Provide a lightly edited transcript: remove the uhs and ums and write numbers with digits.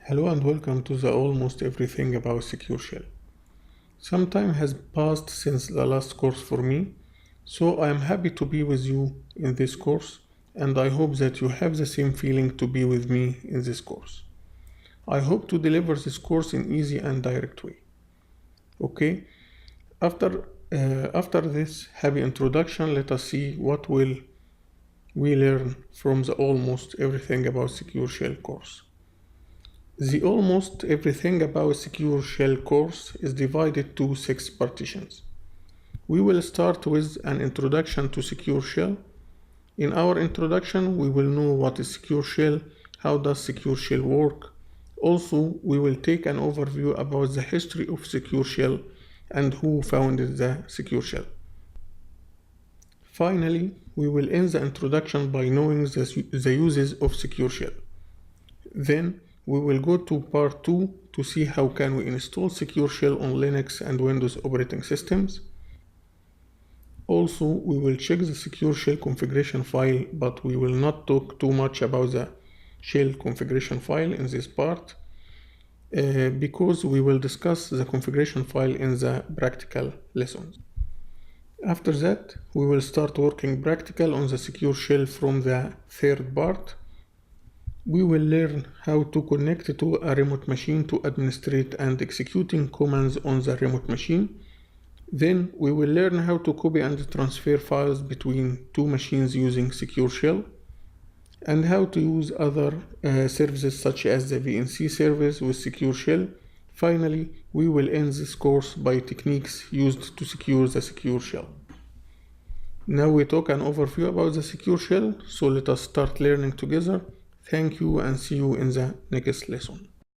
Hello and welcome to the Almost Everything About Secure Shell. Some time has passed since the last course for me, so I am happy to be with you in this course, and I hope that you have the same feeling to be with me in this course. I hope to deliver this course in easy and direct way. Okay, after this happy introduction, let us see what will we learn from the Almost Everything About Secure Shell course. The Almost Everything About Secure Shell course is divided to 6 partitions. We will start with an introduction to Secure Shell. In our introduction, we will know what is Secure Shell, how does Secure Shell work. Also, we will take an overview about the history of Secure Shell and who founded the Secure Shell. Finally, we will end the introduction by knowing the uses of Secure Shell. Then, we will go to part 2 to see how can we install Secure Shell on Linux and Windows operating systems. Also, we will check the Secure Shell configuration file, but we will not talk too much about the shell configuration file in this part because we will discuss the configuration file in the practical lessons. After that, we will start working practical on the Secure Shell from the third part. We will learn how to connect to a remote machine to administrate and executing commands on the remote machine. Then we will learn how to copy and transfer files between two machines using Secure Shell, and how to use other services such as the VNC service with Secure Shell. Finally, we will end this course by techniques used to secure the Secure Shell. Now we talk an overview about the Secure Shell, so let us start learning together. Thank you and see you in the next lesson.